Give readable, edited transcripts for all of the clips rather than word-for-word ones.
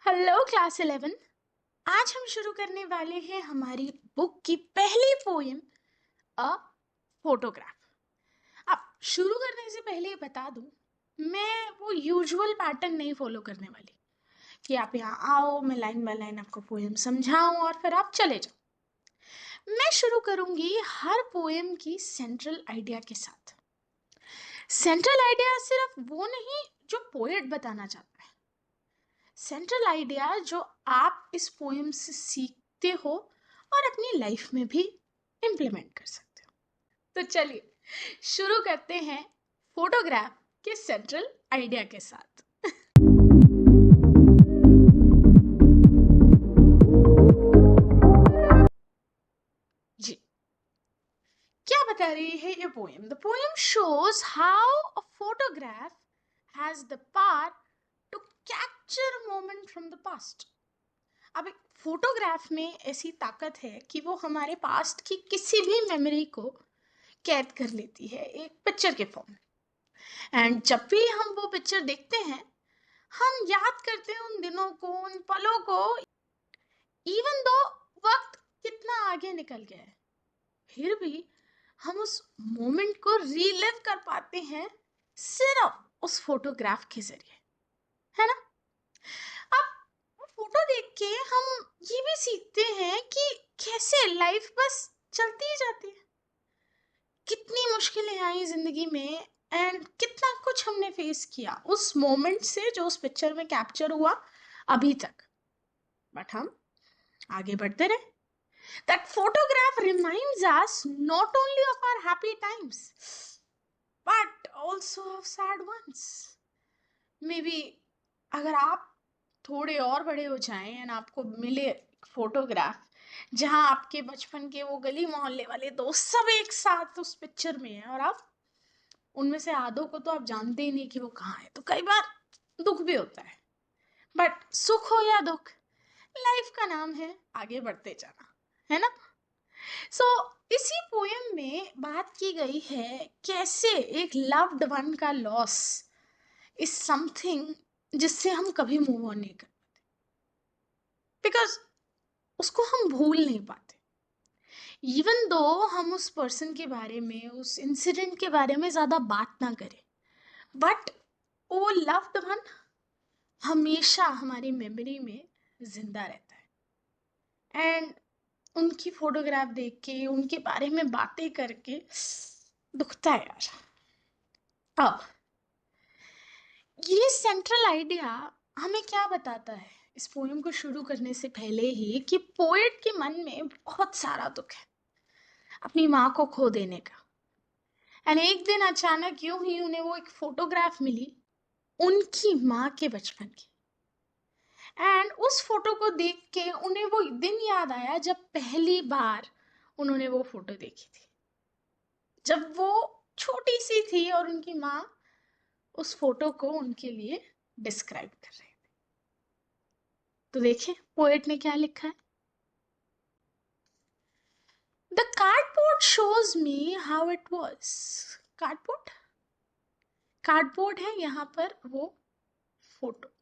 Hello class 11। आज हम शुरू करने वाले हैं हमारी बुक की पहली पोएम, अ फोटोग्राफ। अब शुरू करने से पहले बता दूं, मैं वो यूजुअल पैटर्न नहीं फॉलो करने वाली कि आप यहाँ आओ, मैं लाइन बाय लाइन आपको पोएम समझाऊं और फिर आप चले जाओ। मैं शुरू करूंगी हर पोएम की सेंट्रल आइडिया के साथ। सेंट्रल आइडिया सिर्फ वो नहीं जो पोएट बताना चाहता है, सेंट्रल आइडिया जो आप इस पोएम से सीखते हो और अपनी लाइफ में भी इम्प्लीमेंट कर सकते हो। तो चलिए शुरू करते हैं फोटोग्राफ के सेंट्रल आइडिया के साथ। जी, क्या बता रही है ये poem? The poem shows how a photograph has the power to capture moment from the past. अब एक फोटोग्राफ में ऐसी ताकत है कि वो हमारे पास्ट की किसी भी मेमोरी को कैद कर लेती है एक पिक्चर के फॉर्म में। एंड जब भी हम वो पिक्चर देखते हैं, हम याद करते हैं उन दिनों को, उन पलों को। इवन दो वक्त कितना आगे निकल गया है, फिर भी हम उस मोमेंट को रीलिव कर पाते हैं सिर्फ उस फोटोग्राफ के जरिए, है ना? अब वो फोटो देख के हम ये भी सीखते हैं कि कैसे लाइफ बस चलती ही जाती है, कितनी मुश्किलें आई जिंदगी में एंड कितना कुछ हमने फेस किया उस मोमेंट से जो उस पिक्चर में कैप्चर हुआ अभी तक। बट हम आगे बढ़ते रहे। That photograph reminds us not only of our happy times but also of sad ones. Maybe अगर आप थोड़े और बड़े हो जाएं एंड आपको मिले फोटोग्राफ जहां आपके बचपन के वो गली मोहल्ले वाले दोस्त सब एक साथ उस पिक्चर में हैं और आप उनमें से आधों को तो आप जानते ही नहीं कि वो कहाँ है, तो कई बार दुख भी होता है। बट सुख हो या दुख, लाइफ का नाम है आगे बढ़ते जाना, है ना? सो इसी पोएम में बात की गई है कैसे एक लव्ड वन का लॉस इज समथिंग जिससे हम कभी मूव ऑन नहीं कर पाते, बिकॉज उसको हम भूल नहीं पाते। इवन दो हम उस पर्सन के बारे में, उस इंसिडेंट के बारे में ज्यादा बात ना करें, बट वो लव्ड वन हमेशा हमारी मेमोरी में जिंदा रहता है। एंड उनकी फोटोग्राफ देख के, उनके बारे में बातें करके दुखता है यार। अब ये सेंट्रल आइडिया हमें क्या बताता है इस पोएम को शुरू करने से पहले ही, कि पोएट के मन में बहुत सारा दुख है अपनी माँ को खो देने का। एंड एक दिन अचानक यूं ही उन्हें वो एक फोटोग्राफ मिली उनकी माँ के बचपन की। एंड उस फोटो को देख के उन्हें वो दिन याद आया जब पहली बार उन्होंने वो फोटो देखी थी, जब वो छोटी सी थी और उनकी माँ उस फोटो को उनके लिए डिस्क्राइब कर रहे थे। तो देखिए पोएट ने क्या लिखा है। The cardboard shows me how it was. Cardboard, cardboard है यहाँ पर वो फोटो।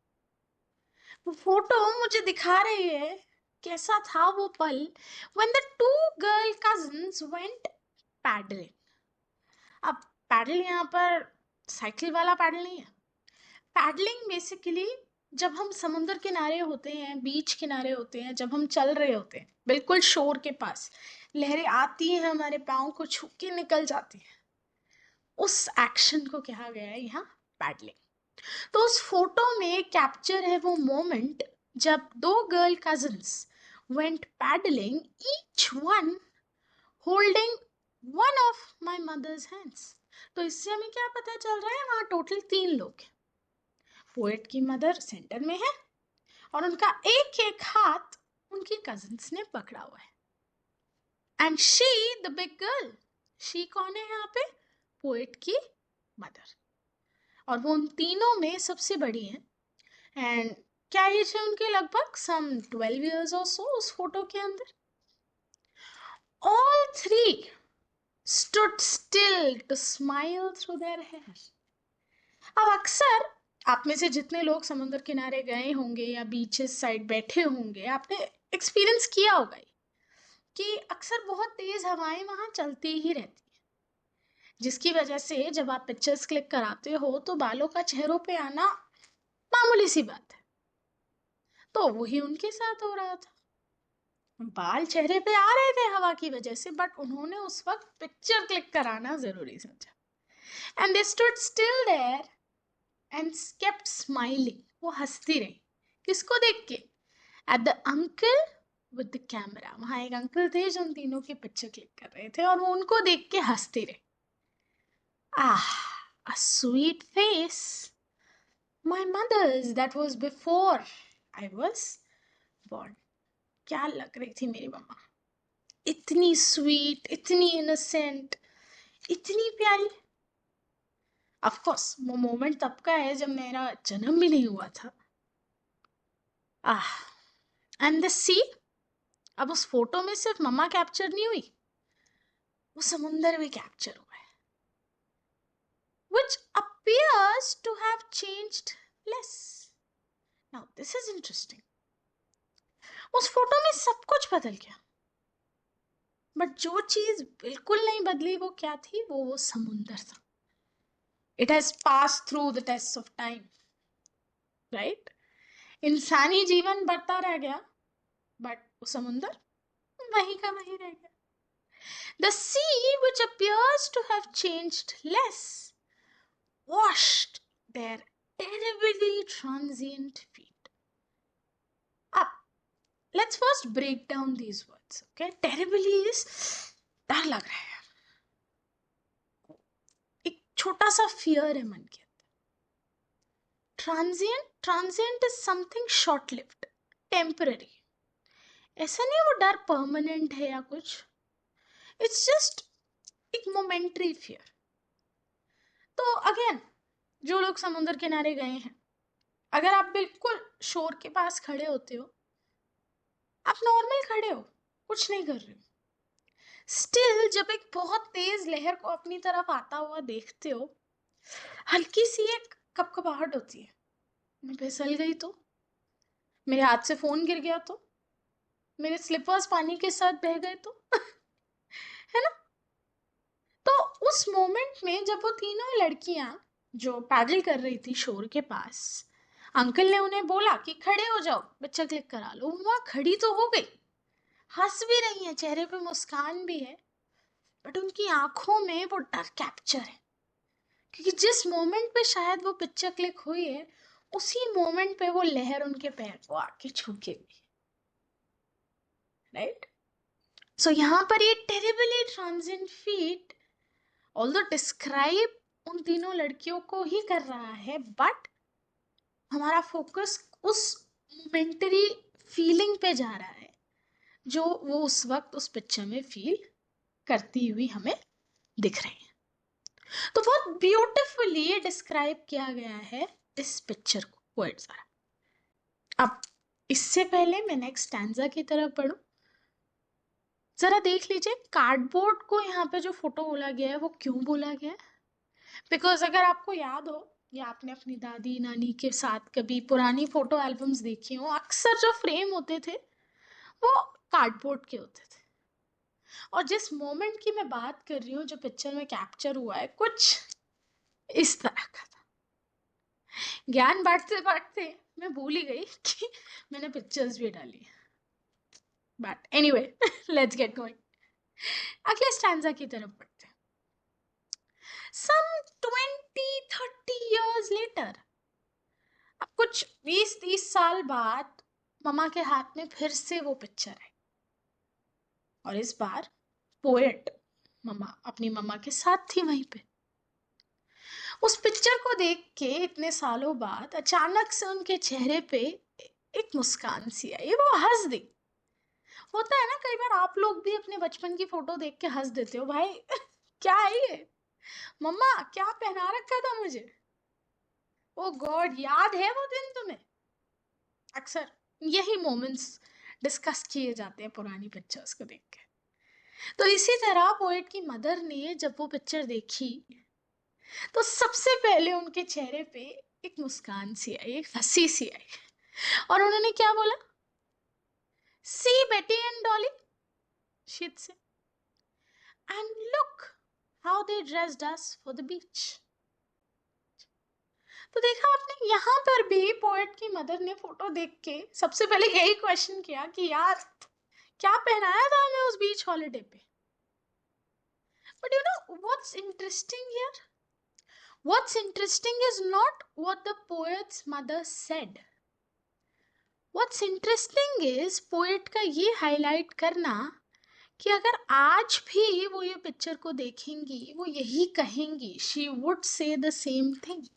वो फोटो मुझे दिखा रही है कैसा था वो पल when the two girl cousins went paddling। अब पैडल यहाँ पर साइकिल वाला पैडल नहीं है। पैडलिंग बेसिकली जब हम समुद्र किनारे होते हैं, बीच किनारे होते हैं, जब हम चल रहे होते हैं बिल्कुल शोर के पास, लहरें आती हैं हमारे पाँव को छू के निकल जाती हैं, उस एक्शन को कहा गया है यहाँ पैडलिंग। तो उस फोटो में कैप्चर है वो मोमेंट जब दो girl cousins went paddling, each one holding one of my mother's hands. तो इससे हमें क्या पता चल रहा है, वहां टोटल 3 लोग हैं। पोएट की मदर सेंटर में है और उनका एक एक हाथ उनकी कजिन्स ने पकड़ा हुआ है। And she the big girl, she कौन है यहाँ पे? पोएट की मदर। और वो उन तीनों में सबसे बड़ी हैं। एंड क्या एज है उनके? लगभग सम 12 years और सो उस फोटो के अंदर। All three stood still to smile through their hair। अब अक्सर आप में से जितने लोग समुद्र किनारे गए होंगे या बीचेस साइड बैठे होंगे, आपने एक्सपीरियंस किया होगा कि अक्सर बहुत तेज हवाएं वहां चलती ही रहती है, जिसकी वजह से जब आप पिक्चर्स क्लिक कराते हो तो बालों का चेहरों पे आना मामूली सी बात है। तो वही उनके साथ हो रहा था, बाल चेहरे पे आ रहे थे हवा की वजह से, बट उन्होंने उस वक्त पिक्चर क्लिक कराना जरूरी समझा। And they stood still there and kept smiling. वो हंसती रही, किसको देख के? At the uncle with the camera. वहां एक अंकल थे जो उन तीनों की पिक्चर क्लिक कर रहे थे और वो उनको देख के हंसती रही। आह, a sweet face. My mother's, that was before I was born. क्या लग रही थी मेरी मम्मा, इतनी स्वीट, इतनी इनोसेंट, इतनी प्यारी। ऑफ कोर्स वो मोमेंट तब का है जब मेरा जन्म भी नहीं हुआ था। आह, एंड द सी। अब उस फोटो में सिर्फ मम्मा कैप्चर नहीं हुई, वो समुंदर भी कैप्चर हुआ है, which appears to have changed less. Now this is interesting. उस फोटो में सब कुछ बदल गया, बट जो चीज बिल्कुल नहीं बदली वो क्या थी? वो समुंदर था। It has pass through the test of time, right? इंसानी जीवन बढ़ता रह गया, बट वो समुंदर वही का वही रह गया। The sea, which appears to have changed less, washed their terribly transient feet. Up. Let's first break down these words. Okay, terribly is डर लग रहा है, एक छोटा सा फियर है मन के अंदर। Transient is something short lived, temporary. ऐसा नहीं वो डर परमानेंट है या कुछ, इट्स जस्ट एक मोमेंटरी फियर। तो अगेन, जो लोग समुद्र किनारे गए हैं, अगर आप बिल्कुल शोर के पास खड़े होते हो, आप नॉर्मल खड़े हो, कुछ नहीं कर रहे हो, स्टिल जब एक बहुत तेज लहर को अपनी तरफ आता हुआ देखते हो, हल्की सी एक कपकपाहट होती है। मैं फिसल गई तो, मेरे हाथ से फोन गिर गया तो, मेरे स्लिपर्स पानी के साथ बह गए तो है ना? तो उस मोमेंट में जब वो तीनों लड़कियां जो पैदल कर रही थी शोर के पास, अंकल ने उन्हें बोला कि खड़े हो जाओ, बच्चा क्लिक करा लो। वहां खड़ी तो हो गई, हंस भी रही है, चेहरे पे मुस्कान भी है, बट उनकी आंखों में वो डर कैप्चर है, क्योंकि जिस मोमेंट पे शायद वो पिक्चर क्लिक हुई है, उसी मोमेंट पे वो लहर उनके पैर को आके छू के गई, राइट? सो यहाँ पर ये terribly transient feet although describe उन तीनों लड़कियों को ही कर रहा है, बट हमारा फोकस उस मोमेंटरी फीलिंग पे जा रहा है जो वो उस वक्त उस पिक्चर में फील करती हुई हमें दिख रही है। तो बहुत ब्यूटिफुली डिस्क्राइब किया गया है इस पिक्चर को वर्ड्स द्वारा। अब इससे पहले मैं नेक्स्ट स्टैंजा की तरफ बढ़ूं, जरा देख लीजिए कार्डबोर्ड को यहाँ पे जो फोटो बोला गया है वो क्यों बोला गया है। बिकॉज अगर आपको याद हो या आपने अपनी दादी नानी के साथ कभी पुरानी फोटो एल्बम्स देखी हो, अक्सर जो फ्रेम होते थे वो कार्डबोर्ड के होते थे, और जिस मोमेंट की मैं बात कर रही हूँ जो पिक्चर में कैप्चर हुआ है, कुछ इस तरह का था। ज्ञान बांटते बांटते मैं भूल ही गई कि मैंने पिक्चर्स भी डाली, but anyway let's get going. अगले स्टैंजा की तरफ बढ़ते हैं। Some 20-30 years later, अब कुछ 20-30 साल बाद मम्मा के हाथ में फिर से वो पिक्चर है, और इस बार पोएट मम्मा अपनी मम्मा के साथ थी वहीं पे। उस पिक्चर को देख के इतने सालों बाद अचानक से उनके चेहरे पे एक मुस्कान सी आई, वो हंस दी। होता है ना, कई बार आप लोग भी अपने बचपन की फोटो देख के हंस देते हो, भाई क्या है ये, मम्मा क्या पहना रखा था मुझे, ओ गॉड याद है वो दिन तुम्हें? अक्सर यही मोमेंट्स डिस्कस किए जाते हैं पुरानी पिक्चर्स को देख के। तो इसी तरह पोएट की मदर ने जब वो पिक्चर देखी तो सबसे पहले उनके चेहरे पे एक मुस्कान सी आई, एक हंसी सी आई, और उन्होंने क्या बोला? See Betty and Dolly, she'd say, and look how they dressed us for the beach. तो देखा आपने, यहाँ पर भी पोएट की मदर ने फोटो देख के सबसे पहले यही क्वेश्चन किया कि यार क्या पहनाया था हमें उस बीच हॉलिडे पे. But you know what's interesting here? What's interesting is not what the poet's mother said. What's interesting is poet का ये हाईलाइट करना कि अगर आज भी वो ये पिक्चर को देखेंगी वो यही कहेंगी. She would say the same thing.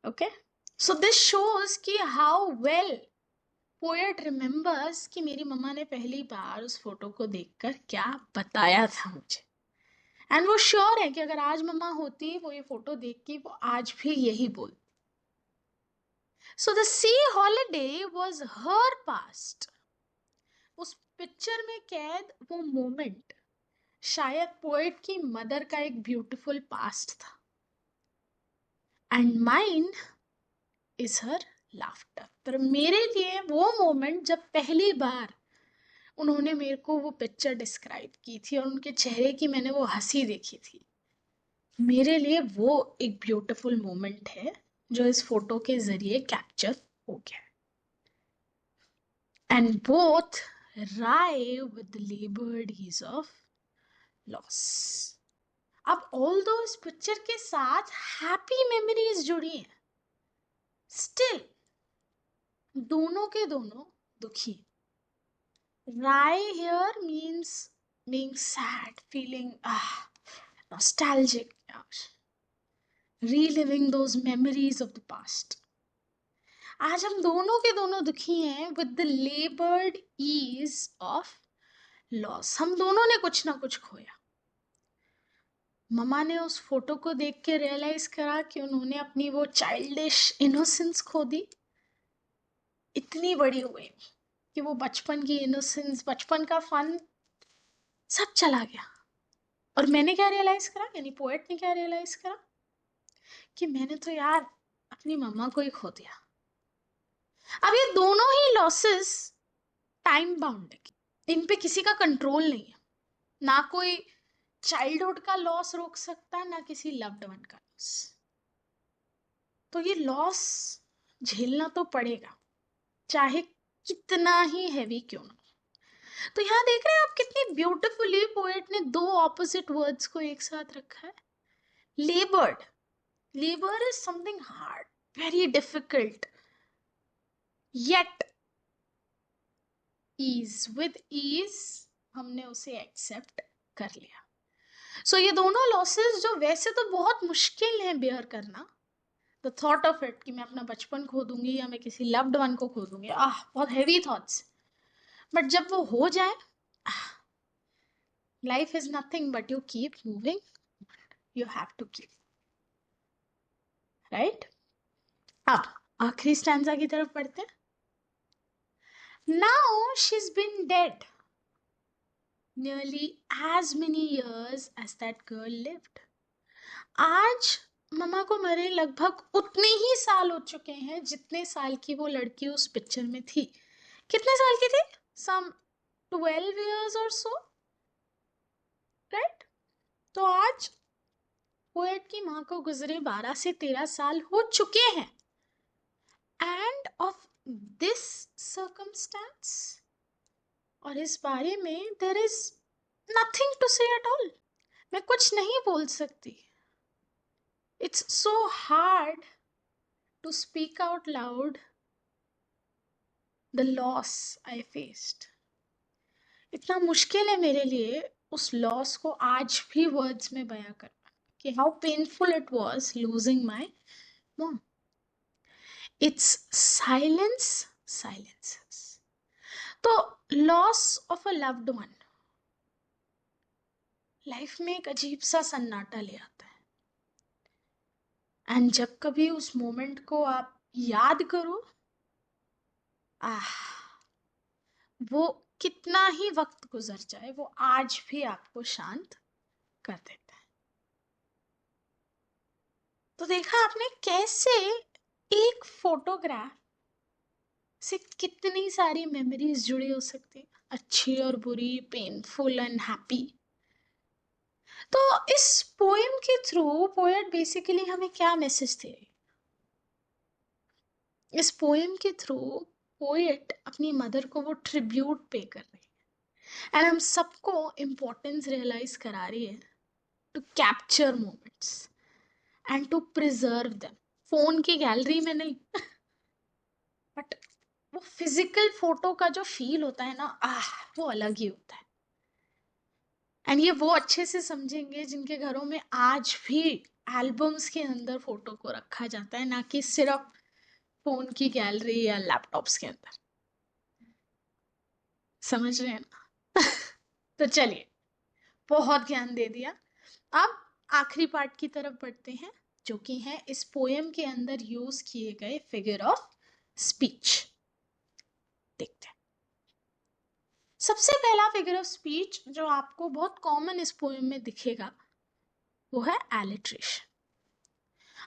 Okay? So this shows कि how well poet remembers कि मेरी मम्मा ने पहली बार उस फोटो को देखकर क्या बताया था मुझे. एंड वो श्योर है कि अगर आज मम्मा होती वो ये फोटो देख के वो आज भी यही बोलती. So the sea holiday was her past. उस पिक्चर में कैद वो मोमेंट शायद पोएट की मदर का एक ब्यूटीफुल पास्ट था. And mine is her laughter. पर मेरे लिए वो मोमेंट जब पहली बार उन्होंने मेरे को वो पिक्चर डिस्क्राइब की थी और उनके चेहरे की मैंने वो हंसी देखी थी, मेरे लिए वो एक ब्यूटीफुल मोमेंट है जो इस फोटो के जरिए कैप्चर हो गया. And both wry with laboured ease of loss. अब ऑल दो इस पिक्चर के साथ हैप्पी मेमोरीज जुड़ी हैं, स्टिल दोनों के दोनों दुखी. राय here means being sad, feeling nostalgic, reliving those memories of the past. आज हम दोनों के दोनों दुखी हैं with the labored ease of loss. हम दोनों ने कुछ ना कुछ खोया. ममा ने उस फोटो को देख के रियलाइज करा कि उन्होंने अपनी वो चाइल्डिश इनोसेंस खो दी. इतनी बड़ी हो गई कि वो बचपन की इनोसेंस, बचपन का फन सब चला गया. और मैंने क्या रियलाइज करा, यानी पोएट ने क्या रियलाइज करा, कि मैंने तो यार अपनी मम्मा को ही खो दिया. अब ये दोनों ही लॉसेस टाइम बाउंड है, इन पे किसी का कंट्रोल नहीं है. ना कोई चाइल्डहुड का लॉस रोक सकता, ना किसी लव्ड वन का लॉस. तो ये लॉस झेलना तो पड़ेगा, चाहे कितना ही हैवी क्यों ना. तो यहाँ देख रहे हैं आप कितनी ब्यूटिफुली पोएट ने दो ऑपोजिट वर्ड्स को एक साथ रखा है. Laboured, laboured is something hard, very difficult, yet ease, with ease हमने उसे एक्सेप्ट कर लिया. सो ये दोनों लॉसेस जो वैसे तो बहुत मुश्किल है बेयर करना, द थॉट ऑफ इट कि मैं अपना बचपन खो दूंगी या मैं किसी लव्ड वन को खो दूंगी, बहुत हैवी थॉट्स. बट जब वो हो जाए, life is nothing but you keep moving, you have to keep, right. अब आखिरी स्टैंजा की तरफ पढ़ते हैं. Now she is been dead nearly as many years as that girl lived. आज ममा को मरे लगभग उतने ही साल हो चुके हैं जितने साल की वो लड़की उस पिक्चर में थी. कितने साल की थी? Some 12 years or so, right? तो आज पोएट की माँ को गुजरे 12 से 13 साल हो चुके हैं. एंड ऑफ दिस सर्कमस्टेंस, और इस बारे में there is nothing to say at all. मैं कुछ नहीं बोल सकती. It's so hard to speak out loud the loss I faced. इतना मुश्किल है मेरे लिए उस लॉस को आज भी वर्ड्स में बयां करना कि how painful it was losing my mom. It's silence silences. तो loss of a loved one life में एक अजीब सा सन्नाटा ले आता है. एंड जब कभी उस मोमेंट को आप याद करो, वो कितना ही वक्त गुजर जाए वो आज भी आपको शांत कर देता है. तो देखा आपने कैसे एक फोटोग्राफ से कितनी सारी मेमोरीज जुड़ी हो सकती है, अच्छी और बुरी, पेनफुल एंड हैप्पी। तो इस पोएम के थ्रू पोएट बेसिकली हमें क्या मैसेज दे रही है? इस पोएम के थ्रू पोएट अपनी मदर को वो ट्रिब्यूट पे कर रही है एंड हम सबको इम्पोर्टेंस रियलाइज करा रही है to capture moments and to preserve them. Phone की गैलरी में नहीं बट वो फिजिकल फोटो का जो फील होता है ना, वो अलग ही होता है। एंड ये वो अच्छे से समझेंगे जिनके घरों में आज भी एल्बम्स के अंदर फोटो को रखा जाता है, ना कि सिर्फ फोन की गैलरी या लैपटॉप्स के अंदर। समझ रहे हैं ना? तो चलिए, बहुत ज्ञान दे दिया। अब आखिरी पार्ट की तरफ बढ़ते हैं, जो कि है इस पोएम के अंदर यूज किए गए फिगर ऑफ स्पीच। देखते हैं। सबसे पहला फिगर ऑफ स्पीच जो आपको बहुत कॉमन इस पोएम में दिखेगा वो है एलिट्रेशन।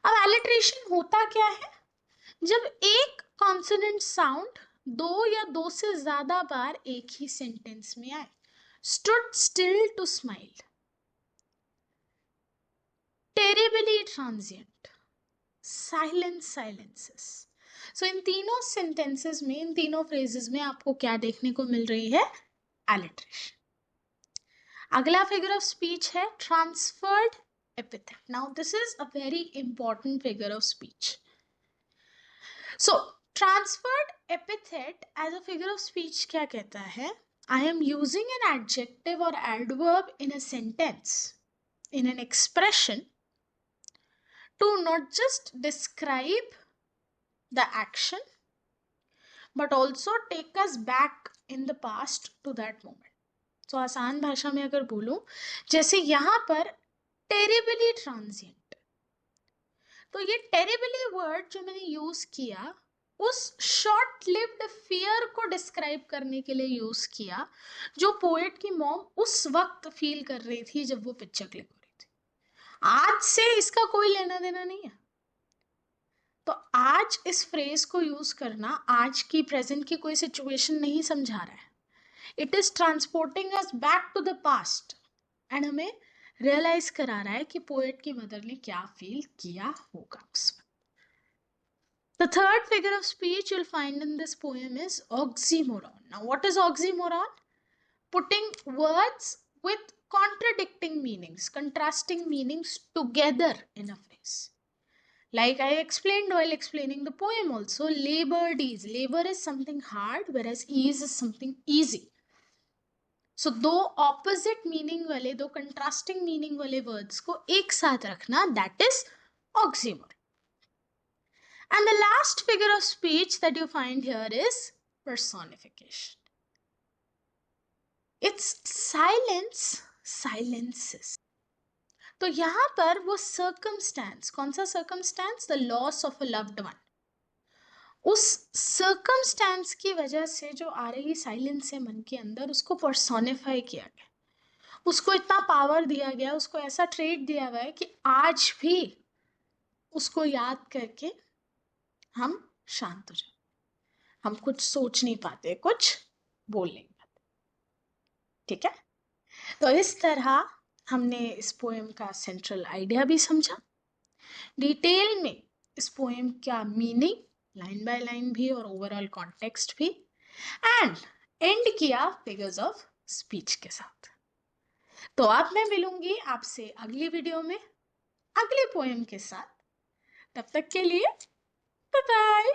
अब एलिट्रेशन होता क्या है? जब एक कॉन्सोनेंट साउंड दो या दो से ज्यादा बार एक ही सेंटेंस में आए। Stood still to smile, terribly transient, silence silences. So इन तीनों सेंटेंसेस में, इन तीनों फ्रेजेस में आपको क्या देखने को मिल रही है? एलिट्रेशन। अगला फिगर ऑफ स्पीच है transferred epithet. Now this is a very important figure of speech. So transferred epithet as a figure of speech क्या कहता है? I am using an adjective और adverb in a sentence, in an expression to not just describe the action but also take us back in the past to that moment. So आसान भाषा में अगर बोलूं, जैसे यहां पर टेरिबली ट्रांजिएंट, तो ये टेरिबली वर्ड जो मैंने यूज किया उस शॉर्ट लिव्ड फियर को डिस्क्राइब करने के लिए यूज किया जो पोएट की मॉम उस वक्त फील कर रही थी जब वो पिक्चर क्लिक हो रही थी। आज से इसका कोई लेना देना नहीं है। तो आज इस फ्रेज को यूज करना आज की प्रेजेंट की कोई सिचुएशन नहीं समझा रहा है। It is transporting us back to the past and हमें रियलाइज करा रहा है कि पोएट की मदर ने क्या फील किया होगा उस वक्त। The third figure of speech you'll find in this poem is oxymoron. Now, what is oxymoron? Putting words with contradicting meanings, contrasting meanings together in a phrase. Like I explained while explaining the poem also, labored ease. Labor is something hard, whereas ease is something easy. So दो opposite meaning वाले, दो contrasting meaning वाले words को एक साथ रखना, that is oxymoron. And the last figure of speech that you find here is personification. It's silence, silences. तो यहां पर वो circumstance, कौन सा circumstance? The loss of a loved one. उस circumstance की वजह से जो आ रही साइलेंस है मन के अंदर, उसको पर्सोनिफाई किया गया, उसको इतना पावर दिया गया, उसको ऐसा ट्रेट दिया गया है कि आज भी उसको याद करके हम शांत हो जाते, हम कुछ सोच नहीं पाते, कुछ बोल नहीं पाते। ठीक है, तो इस तरह हमने इस पोएम का सेंट्रल आइडिया भी समझा, डिटेल में इस पोएम का मीनिंग लाइन बाय लाइन भी और ओवरऑल कॉन्टेक्स्ट भी, एंड एंड किया फिगर्स ऑफ स्पीच के साथ। तो अब मैं मिलूंगी आपसे अगली वीडियो में अगले पोएम के साथ। तब तक के लिए बाय बाय।